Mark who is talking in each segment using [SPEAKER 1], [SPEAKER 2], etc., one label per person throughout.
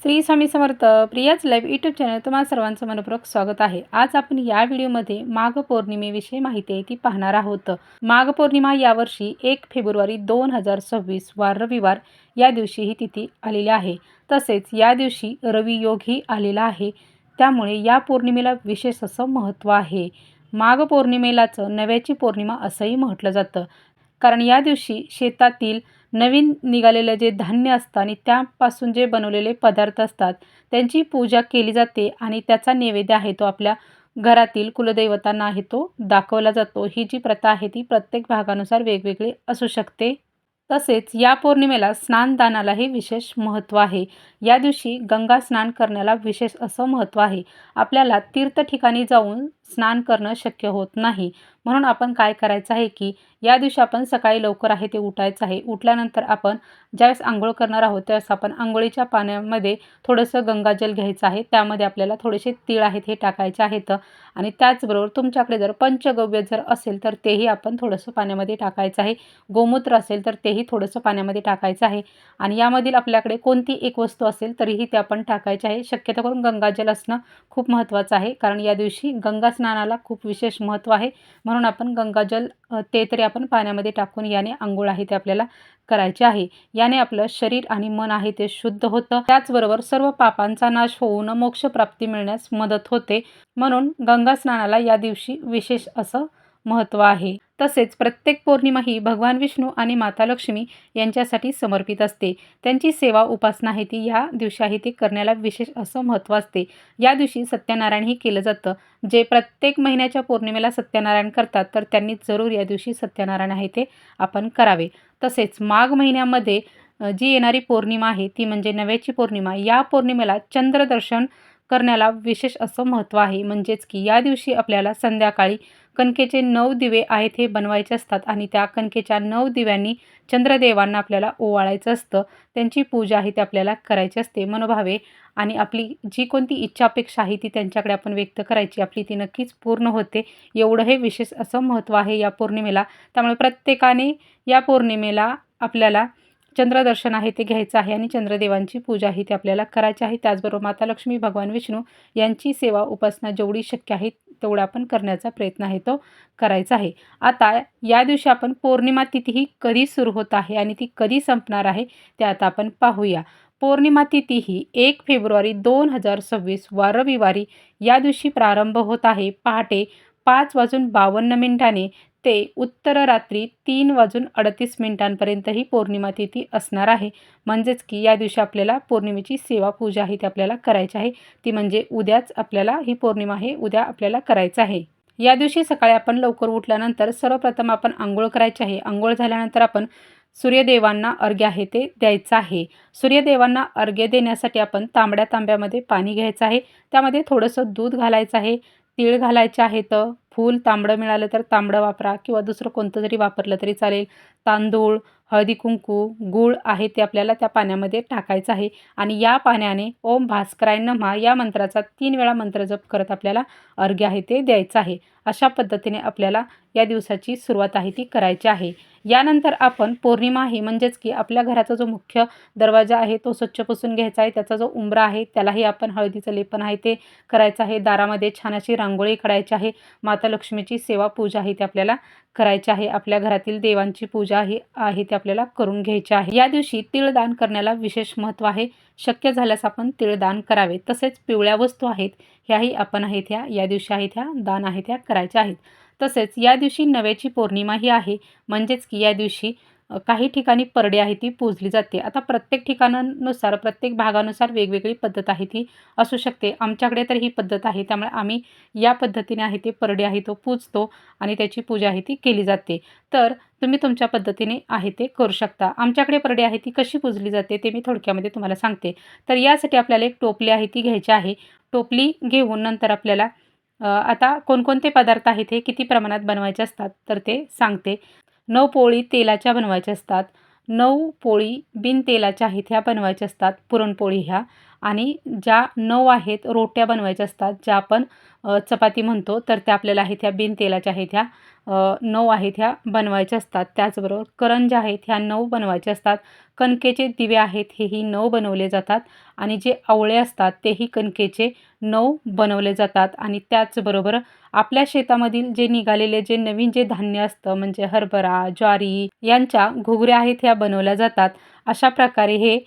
[SPEAKER 1] Shri Swami Samarth. प्रियाच live YouTube channel तुम्हाला सर्वांचं मनपूर्वक स्वागत आहे. आज आपण या व्हिडिओमध्ये माघ पौर्णिमेविषयी माहिती आहे ती पाहणार आहोत. माघ पौर्णिमा यावर्षी 1 फेब्रुवारी 2026 वार रविवार या दिवशी ही तिथी आलेली आहे. तसेच या दिवशी रवी योगही आलेला आहे. त्यामुळे या पौर्णिमेला विशेष असं महत्त्व आहे. माघ पौर्णिमेलाच नव्याची पौर्णिमा असंही म्हटलं जातं. कारण या दिवशी शेतातील नवीन निघालेलं जे धान्य असतं आणि त्यापासून जे बनवलेले पदार्थ असतात त्यांची पूजा केली जाते आणि त्याचा नैवेद्य आहे तो आपल्या घरातील कुलदैवतांना आहे तो दाखवला जातो. ही जी प्रथा आहे ती प्रत्येक भागानुसार वेगवेगळी असू शकते. तसेच या पौर्णिमेला स्नानदानालाही विशेष महत्त्व आहे. या दिवशी गंगा स्नान करण्याला विशेष असं महत्त्व आहे. आपल्याला तीर्थ ठिकाणी जाऊन स्नान करणं शक्य होत नाही. म्हणून आपण काय करायचं आहे की या दिवशी आपण सकाळी लवकर आहे ते उठायचं आहे. उठल्यानंतर आपण ज्यावेळेस अंघोळ करणार आहोत त्यावेळेस आपण अंघोळीच्या पाण्यामध्ये थोडंसं गंगाजल घ्यायचं आहे. त्यामध्ये आपल्याला थोडेसे तीळ आहेत हे टाकायचे आहेत आणि त्याचबरोबर तुमच्याकडे जर पंचगव्य जर असेल तर तेही आपण थोडंसं पाण्यामध्ये टाकायचं आहे. गोमूत्र असेल तर तेही थोडंसं पाण्यामध्ये टाकायचं आहे आणि यामधील आपल्याकडे कोणती एक वस्तू असेल तरीही ते आपण टाकायचे आहे. शक्यतो करून गंगाजल असणं खूप महत्त्वाचं आहे. कारण या दिवशी गंगा स्नानाला खूप विशेष महत्त्व आहे. म्हणून आपण गंगाजल ते तरी आपण पाण्यामध्ये टाकून याने अंघोळ आहे ते आपल्याला करायचे आहे. याने आपलं शरीर आणि मन आहे ते शुद्ध होतं. त्याचबरोबर सर्व पापांचा नाश होऊन मोक्षप्राप्ती मिळण्यास मदत होते. म्हणून गंगा स्नानाला या दिवशी विशेष असं महत्त्व आहे. तसेच प्रत्येक पौर्णिमा ही भगवान विष्णू आणि माता लक्ष्मी यांच्यासाठी समर्पित असते. त्यांची सेवा उपासना आहे ती या दिवशी आहे ते करण्याला विशेष असं महत्त्व असते. या दिवशी सत्यनारायणही केलं जातं. जे प्रत्येक महिन्याच्या पौर्णिमेला सत्यनारायण करतात तर त्यांनी जरूर या दिवशी सत्यनारायण आहे ते आपण करावे. तसेच माघ महिन्यामध्ये जी येणारी पौर्णिमा आहे ती म्हणजे नव्याची पौर्णिमा. या पौर्णिमेला चंद्रदर्शन करण्याला विशेष असं महत्त्व आहे. म्हणजेच की या दिवशी आपल्याला संध्याकाळी कणकेचे 9 दिवे आहेत हे बनवायचे असतात आणि त्या कणकेच्या 9 दिव्यांनी चंद्रदेवांना आपल्याला ओवाळायचं असतं. त्यांची पूजा आहे ती आपल्याला करायची असते मनोभावे आणि आपली जी कोणती इच्छा अपेक्षा आहे ती त्यांच्याकडे आपण व्यक्त करायची. आपली ती नक्कीच पूर्ण होते. एवढं हे विशेष असं महत्त्व आहे या पौर्णिमेला. त्यामुळे प्रत्येकाने या पौर्णिमेला आपल्याला चंद्रदर्शन आहे ते घ्यायचं आहे आणि चंद्रदेवांची पूजा ही ते आपल्याला करायची आहे. त्याचबरोबर माता लक्ष्मी, भगवान विष्णू यांची सेवा उपासना जेवढी शक्य आहे तेवढा आपण करण्याचा प्रयत्न आहे तो करायचा आहे. आता या दिवशी आपण पौर्णिमा तिथी ही कधी सुरू होत आहे आणि ती कधी संपणार आहे ते आता आपण पाहूया. पौर्णिमा तिथी ही 1 फेब्रुवारी 2026 वार रविवारी या दिवशी प्रारंभ होत आहे. पहाटे 5:52 ते उत्तर रात्री 3:38 ही पौर्णिमा तिथी असणार आहे. म्हणजेच की या दिवशी आपल्याला पौर्णिमेची सेवा पूजा आहे ती आपल्याला करायची आहे. ती म्हणजे उद्याच आपल्याला ही पौर्णिमा आहे उद्या आपल्याला करायचं आहे. या दिवशी सकाळी आपण लवकर उठल्यानंतर सर्वप्रथम आपण अंघोळ करायची आहे. अंघोळ झाल्यानंतर आपण सूर्यदेवांना अर्घ्य आहे ते द्यायचं आहे. सूर्यदेवांना अर्घ्य देण्यासाठी आपण तांब्यामध्ये पाणी घ्यायचं आहे. त्यामध्ये थोडंसं दूध घालायचं आहे. तीळ घालायचे आहेत. फूल तांबडं मिळालं तर तांबडं वापरा किंवा दुसरं कोणतं जरी वापरलं तरी चालेल. तांदूळ, हळदी कुंकू, गूळ आहे ते आपल्याला त्या पाण्यामध्ये टाकायचं आहे आणि या पाण्याने ओम भास्कराय नमः या मंत्राचा 3 वेळा मंत्र जप करत आपल्याला अर्घ्य आहे ते द्यायचं आहे. अशा पद्धतीने आपल्याला या दिवसाची सुरुवात आहे ती करायची आहे. यानंतर आपण पौर्णिमा ही म्हणजेच की आपल्या घराचा जो मुख्य दरवाजा आहे तो स्वच्छ पुसून घ्यायचा आहे. त्याचा जो उंबरा आहे त्यालाही आपण हळदीचं लेपन आहे ते करायचं आहे. दारामध्ये छान अशी रांगोळी काढायची आहे. माता लक्ष्मीची सेवा पूजा आहे ती आपल्याला करायची आहे. आपल्या घरातील देवांची पूजा ही आहे ती आपल्याला करून घ्यायची आहे. या दिवशी तिळदान करण्याला विशेष महत्त्व आहे. शक्य झाल्यास आपण तिळदान करावे. तसेच पिवळ्या वस्तू आहेत ह्याही आपण आहेत या दिवशी आहेत ह्या दान आहे त्या करायच्या आहेत. तसेच या दिवशी नव्याची पौर्णिमा ही आहे. म्हणजेच की या दिवशी काही ठिकाणी परडी आहे ती पूजली जाते. आता प्रत्येक ठिकाणानुसार प्रत्येक भागानुसार वेगवेगळी पद्धत आहे ती असू शकते. आमच्याकडे तर ही पद्धत आहे त्यामुळे आम्ही या पद्धतीने आहे ते परडी आहे तो पूजतो आणि त्याची पूजा आहे ती केली जाते. तर तुम्ही तुमच्या पद्धतीने आहे ते करू शकता. आमच्याकडे परडी आहे ती कशी पूजली जाते ते मी थोडक्यामध्ये तुम्हाला सांगते. तर यासाठी आपल्याला एक टोपली आहे ती घ्यायची आहे. टोपली घेऊन नंतर आपल्याला आता कोणकोणते पदार्थ आहेत हे किती प्रमाणात बनवायचे असतात तर ते सांगते. 9 पोळी तेलाच्या बनवायच्या असतात. 9 पोळी बिन तेलाच्या आहेत ह्या बनवायच्या असतात पुरणपोळी ह्या आणि ज्या 9 आहेत रोट्या बनवायच्या असतात, ज्या आपण चपाती म्हणतो, तर त्या आपल्याला आहेत ह्या बिन तेलाच्या आहेत ह्या 9 आहेत ह्या बनवायच्या असतात. त्याचबरोबर करंज्या आहेत ह्या 9 बनवायच्या असतात. कणकेचे दिवे आहेत हेही 9 बनवले जातात आणि जे आवळे असतात तेही कणकेचे 9 बनवले जातात. आणि त्याचबरोबर आपल्या शेतामधील जे निघालेले जे नवीन जे धान्य असतं म्हणजे हरभरा, ज्वारी यांच्या घुगऱ्या आहेत ह्या बनवल्या जातात. अशा प्रकारे हे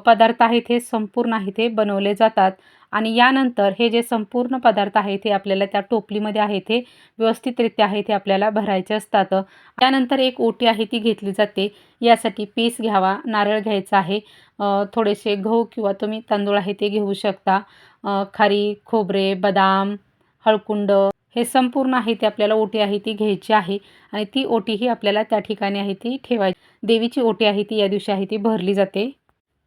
[SPEAKER 1] पदार्थ आहेत हे संपूर्ण आहेत हे बनवले जातात. आणि यानंतर हे जे संपूर्ण पदार्थ आहेत हे आपल्याला त्या टोपलीमध्ये आहेत हे व्यवस्थितरित्या आहेत हे आपल्याला भरायचे असतात. त्यानंतर एक ओटी आहे ती घेतली जाते. यासाठी पीस घ्यावा, नारळ घ्यायचा आहे, थोडेसे गहू किंवा तुम्ही तांदूळ आहे ते घेऊ शकता, खारीक, खोबरे, बदाम, हळकुंड हे संपूर्ण आहे ते आपल्याला ओटी आहे ती घ्यायची आहे. आणि ती ओटी ही आपल्याला त्या ठिकाणी आहे ती ठेवायची. देवीची ओटी आहे ती या दिवशी आहे ती भरली जाते.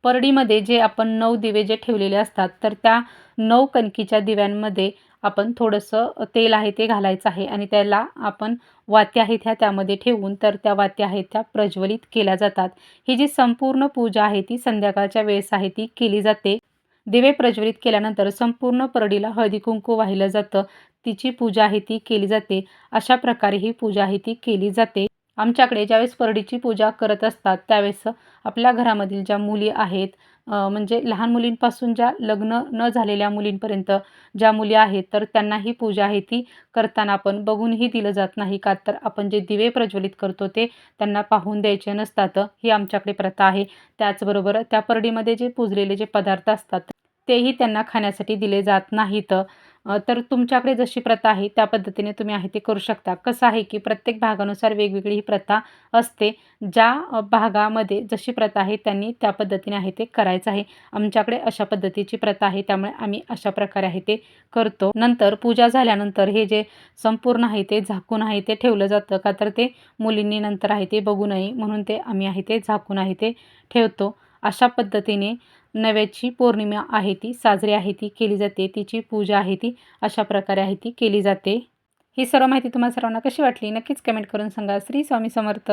[SPEAKER 1] परडीमध्ये जे आपण 9 दिवे जे ठेवलेले असतात, तर त्या 9 कणकीच्या दिव्यांमध्ये आपण थोडंसं तेल आहे ते घालायचं आहे आणि त्याला आपण वात्या आहेत ह्या त्यामध्ये ठेवून तर त्या वात्या आहेत त्या प्रज्वलित केल्या जातात. ही जी संपूर्ण पूजा आहे ती संध्याकाळच्या वेळेस आहे ती केली जाते. दिवे प्रज्वलित केल्यानंतर संपूर्ण परडीला हळदी-कुंकू वाहिलं जातं. तिची पूजा आहे ती केली जाते. अशा प्रकारे ही पूजा आहे ती केली जाते. आमच्याकडे ज्यावेळेस परडीची पूजा करत असतात त्यावेळेस आपल्या घरामधील ज्या मुली आहेत, म्हणजे लहान मुलींपासून ज्या लग्न न झालेल्या मुलींपर्यंत ज्या मुली आहेत, तर त्यांना ही पूजा आहे ती करताना आपण बघूनही दिलं जात नाही. का तर आपण जे दिवे प्रज्वलित करतो ते त्यांना पाहून द्यायचे नसतात. ही आमच्याकडे प्रथा आहे. त्याचबरोबर त्या परडीमध्ये जे पुजलेले जे पदार्थ असतात तेही त्यांना खाण्यासाठी दिले जात नाहीत. तर तुमच्याकडे जशी प्रथा आहे त्या पद्धतीने तुम्ही आहे ते करू शकता. कसं आहे की प्रत्येक भागानुसार वेगवेगळी ही प्रथा असते. ज्या भागामध्ये जशी प्रथा आहे त्यांनी त्या पद्धतीने आहे ते करायचं आहे. आमच्याकडे अशा पद्धतीची प्रथा आहे, त्यामुळे आम्ही अशा प्रकारे आहे ते करतो. नंतर पूजा झाल्यानंतर हे जे संपूर्ण आहे ते झाकून आहे ते ठेवलं जातं. का तर ते मुलींनी नंतर आहे ते बघू नये म्हणून ते आम्ही आहे ते झाकून आहे ते ठेवतो. अशा पद्धतीने नव्याची पौर्णिमा आहे ती साजरी आहे ती केली जाते. तिची पूजा आहे ती अशा प्रकारे आहे ती केली जाते. ही सर्व माहिती तुम्हाला सर्वांना कशी वाटली नक्कीच कमेंट करून सांगा. श्री स्वामी समर्थ.